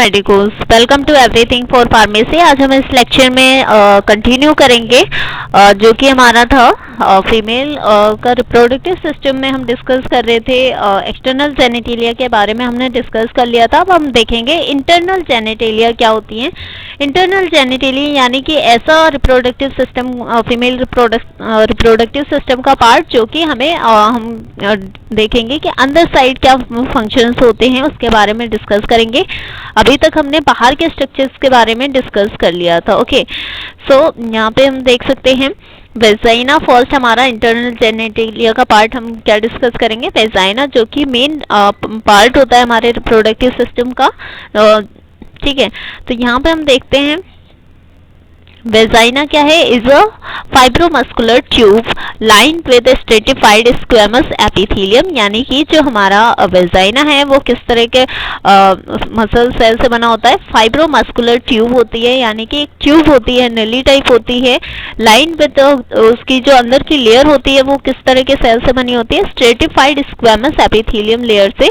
Medicos welcome to everything for pharmacy. आज हम इस लेक्चर में कंटिन्यू करेंगे जो कि हमारा था फीमेल का रिप्रोडक्टिव सिस्टम में हम डिस्कस कर रहे थे। एक्सटर्नल जेनिटेलिया के बारे में हमने डिस्कस कर लिया था। अब हम देखेंगे इंटरनल जेनिटेलिया क्या होती हैं। इंटरनल जेनिटेलिया यानी कि ऐसा reproductive system female reproductive system का पार्ट जो कि हमें हम देखेंगे कि अंदर साइड क्या फंक्शंस होते हैं उसके बारे में डिस्कस करेंगे। अभी तक हमने बाहर के स्ट्रक्चर्स के बारे में डिस्कस कर लिया था। ओके, सो यहाँ पे हम देख सकते हैं वेजाइना फर्स्ट हमारा इंटरनल जेनिटेलिया का पार्ट हम क्या डिस्कस करेंगे। वेजाइना जो कि मेन पार्ट होता है हमारे रिप्रोडक्टिव सिस्टम का। ठीक है, तो यहाँ पे हम देखते हैं वेजाइना क्या है, is a fibromuscular tube lined with stratified squamous epithelium. यानी कि जो हमारा वेजाइना है वो किस तरह के मसल सेल से बना होता है। फाइब्रोमस्कुलर ट्यूब होती है, यानी कि एक ट्यूब होती है, नली टाइप होती है। लाइंड विद उसकी जो अंदर की लेयर होती है वो किस तरह के सेल से बनी होती है, स्ट्रेटिफाइड स्क्वेमस एपिथेलियम लेयर से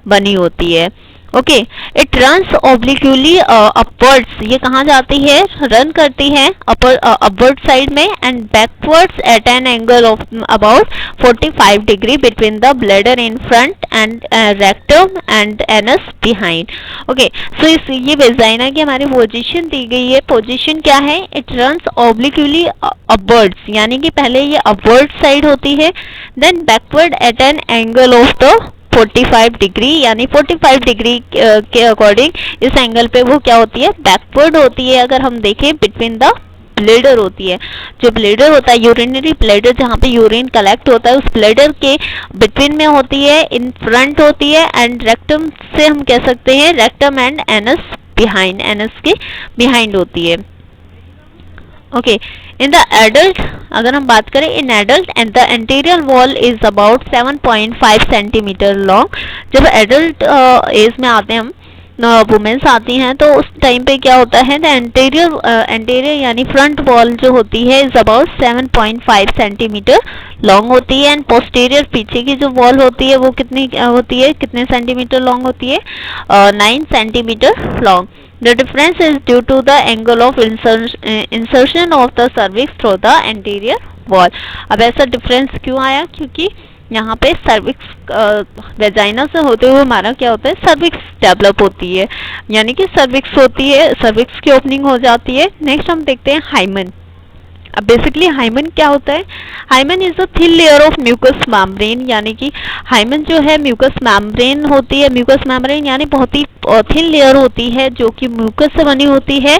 बनी होती है। Okay, it runs obliquely upwards, ये कहाँ जाती है, रन करती है अपवर्ड साइड में, and backwards at an angle of about 45 degree between the bladder in front and rectum and anus behind. Okay, so इस ये वेजाइना की हमारी पोजीशन दी गई है। पोजीशन क्या है, इट रन्स ऑब्लिक्यूली अपवर्ड्स, यानी कि पहले ये अपवर्ड साइड होती है, then backward at an angle of the 45 degree, यानी 45 डिग्री के अकॉर्डिंग इस एंगल पे वो क्या होती है, बैकवर्ड होती है। अगर हम देखें बिटवीन द ब्लेडर होती है, जो ब्लेडर होता है यूरिनरी ब्लेडर जहाँ पे यूरिन कलेक्ट होता है, उस ब्लेडर के बिटवीन में होती है, इन फ्रंट होती है, एंड रेक्टम से हम कह सकते हैं rectum and anus behind, anus के बिहाइंड होती है। ओके, इन द एडल्ट अगर हम बात करें, in adult and the anterior wall is about 7.5 centimetre long. जब एडल्ट एज में आते हैं हम, वुमेन्स आती हैं, तो उस टाइम पे क्या होता है, द एंटीरियर यानी फ्रंट वॉल जो होती है इज अबाउट 7.5 सेंटीमीटर लॉन्ग होती है, एंड पोस्टीरियर पीछे की जो वॉल होती है वो कितनी होती है, कितने सेंटीमीटर लॉन्ग होती है, 9 centimetre long. The difference is due to the angle of insertion of the cervix through the anterior wall. अब ऐसा डिफरेंस क्यों आया, क्योंकि यहाँ पे सर्विक्स वेजाइना से होते हुए हमारा क्या होता है, सर्विक्स डेवलप होती है, यानी कि सर्विक्स होती है, सर्विक्स की ओपनिंग हो जाती है। नेक्स्ट हम देखते हैं हाइमन। अब बेसिकली हाइमन क्या होता है, hymen is a thin layer of mucous membrane, यानी कि हाइमन जो है म्यूकस मेम्ब्रेन होती है। म्यूकस मेम्ब्रेन यानी बहुत ही थिन लेयर होती है जो कि म्यूकस से बनी होती है,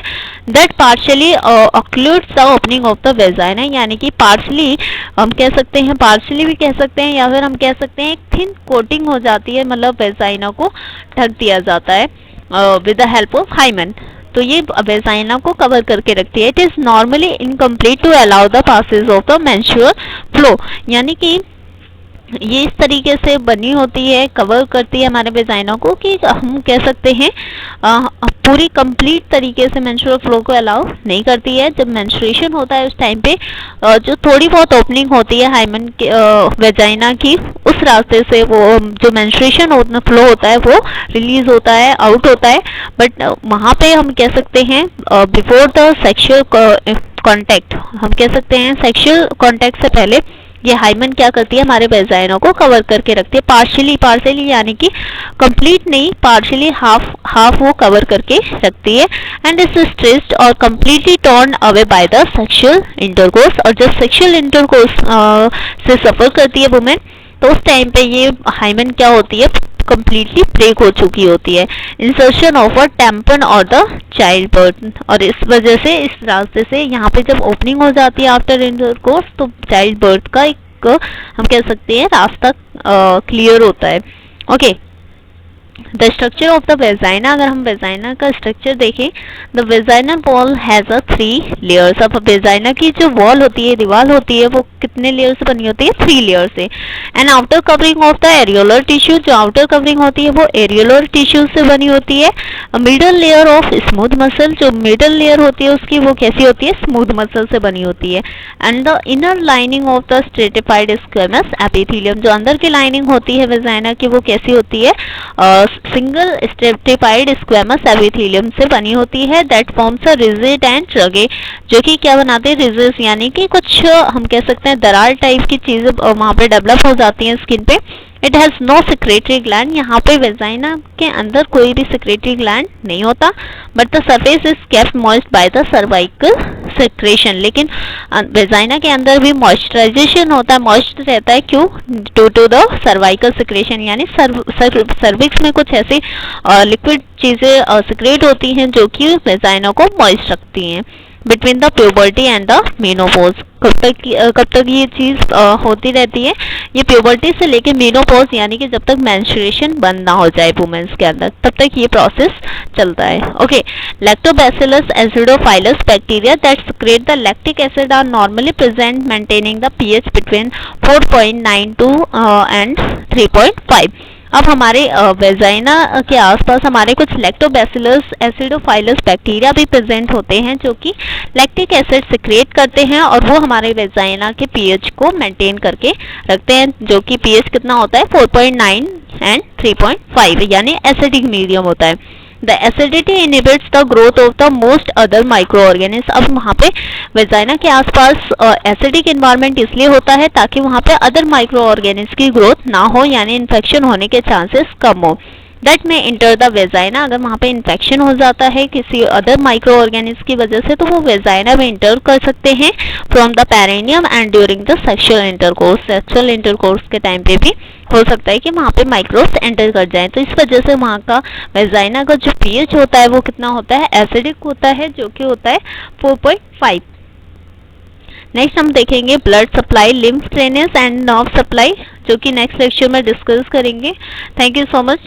that partially occludes the opening of the vagina, यानी कि पार्शियली हम कह सकते हैं, पार्शियली भी कह सकते हैं, या फिर हम कह सकते हैं एक थिन कोटिंग हो जाती है, मतलब वेजाइना को ढक दिया जाता है with the help of hymen. तो ये वेजाइना को कवर करके रखती है। It is normally incomplete to allow the passage of the menstrual flow, यानी कि ये इस तरीके से बनी होती है, कवर करती है हमारे वेजाइना को, कि हम कह सकते हैं पूरी कंप्लीट तरीके से मेंस्ट्रुअल फ्लो को अलाउ नहीं करती है। जब मेंस्ट्रुएशन होता है उस टाइम पे जो थोड़ी बहुत ओपनिंग होती है हाइमन के वेजाइना की, उस रास्ते से वो जो मेंस्ट्रुएशन फ्लो होता है वो रिलीज होता है, आउट होता है। बट वहाँ पे हम कह सकते हैं बिफोर द सेक्सुअल कॉन्टैक्ट, हम कह सकते हैं सेक्सुअल कॉन्टैक्ट से पहले ये हाइमन क्या करती है, हमारे वेजाइना को कवर करके रखती है। पार्शियली यानी कि कंप्लीट नहीं, पार्शियली हाफ वो कवर करके रखती है। एंड इज स्ट्रेस्ड और completely torn away by the sexual intercourse, और जब सेक्सुअल इंटरकोर्स से सफर करती है वुमेन, तो उस टाइम पे ये हाइमन क्या होती है, कंप्लीटली ब्रेक हो चुकी होती है। इंसर्शन ऑफ अ टैम्पन और द चाइल्ड बर्थ, और इस वजह से इस रास्ते से यहाँ पे जब ओपनिंग हो जाती है आफ्टर इंटरकोर्स, तो चाइल्ड बर्थ का एक हम कह सकते हैं रास्ता क्लियर होता है। Okay, the structure of the vagina, अगर हम वेजाइना का स्ट्रक्चर देखें, the vaginal wall has a 3 layers. अब वेजाइना की जो वॉल होती है, दीवार होती है, वो कितने लेयर से बनी होती है, 3 लेयर से। And outer covering of the areolar tissue, जो आउटर कवरिंग होती है वो एरियोलर टिश्यू से बनी होती है। Middle layer of smooth muscle, जो मिडल लेयर होती है उसकी वो कैसी होती है, स्मूथ मसल से बनी होती है। And the inner lining of the stratified squamous epithelium, जो अंदर की लाइनिंग होती है वेजाइना की वो कैसी होती है, सिंगल स्ट्रेटिफाइड स्क्वेमस एपिथेलियम से बनी होती है that forms a rigid and rugae, जो कि क्या बनाते हैं, रिजिड यानी कि कुछ हम कह सकते हैं दरार टाइप की चीज़ें वहाँ पे डेवलप हो जाती हैं स्किन पे। It has no secretory gland, यहाँ पे वेजाइना के अंदर कोई भी सिक्रेटरी ग्लैंड नहीं होता, but the surface is kept moist by the cervical secretion, लेकिन वेजाइना के अंदर भी मॉइस्चराइजेशन होता है, मॉइस्ट रहता है, क्यों, due to the cervical secretion, यानी सर्विक्स में कुछ ऐसी लिक्विड चीज़ें सिक्रेट होती हैं जो कि वेजाइना को मॉइस्ट रखती हैं। Between the puberty and the menopause, कब तक ये चीज़ होती रहती है, ये प्यूबर्टी से लेके मेनोपॉज यानी कि जब तक मेंस्ट्रुएशन बंद ना हो जाए वुमेन्स के अंदर, तब तक ये प्रोसेस चलता है। Okay, lactobacillus acidophilus bacteria that secrete the lactic acid are normally present maintaining the pH between 4.92 and 3.5। अब हमारे वेजाइना के आसपास हमारे कुछ लैक्टोबैसिलस एसिडोफाइलस बैक्टीरिया भी प्रेजेंट होते हैं जो कि लैक्टिक एसिड सिक्रेट करते हैं और वो हमारे वेजाइना के पीएच को मेंटेन करके रखते हैं, जो कि पीएच कितना होता है 4.9 एंड 3.5, यानी एसिडिक मीडियम होता है। The acidity inhibits the growth of the most other microorganisms। अब वहाँ पे वेजाइना के आसपास एसिडिक इन्वायरमेंट इसलिए होता है ताकि वहाँ पे अदर माइक्रो ऑर्गेनिज्म की ग्रोथ ना हो, यानी इन्फेक्शन होने के चांसेस कम हो। दैट में इंटर द वेजाइना, अगर वहाँ पे इन्फेक्शन हो जाता है किसी अदर माइक्रो ऑर्गेनिज्म की वजह से तो वो वेजाइना में इंटर कर सकते हैं from the perineum and during the sexual intercourse के टाइम पे भी हो सकता है कि वहाँ पे माइक्रोब्स एंटर कर जाएं। तो इस वजह से वहाँ का वेजाइना का जो पीएच होता है वो कितना होता है, एसिडिक होता है, जो कि होता है 4.5। नेक्स्ट हम देखेंगे blood supply, lymph drainage and nerve supply, जो कि नेक्स्ट लेक्चर में डिस्कस करेंगे। Thank you so much.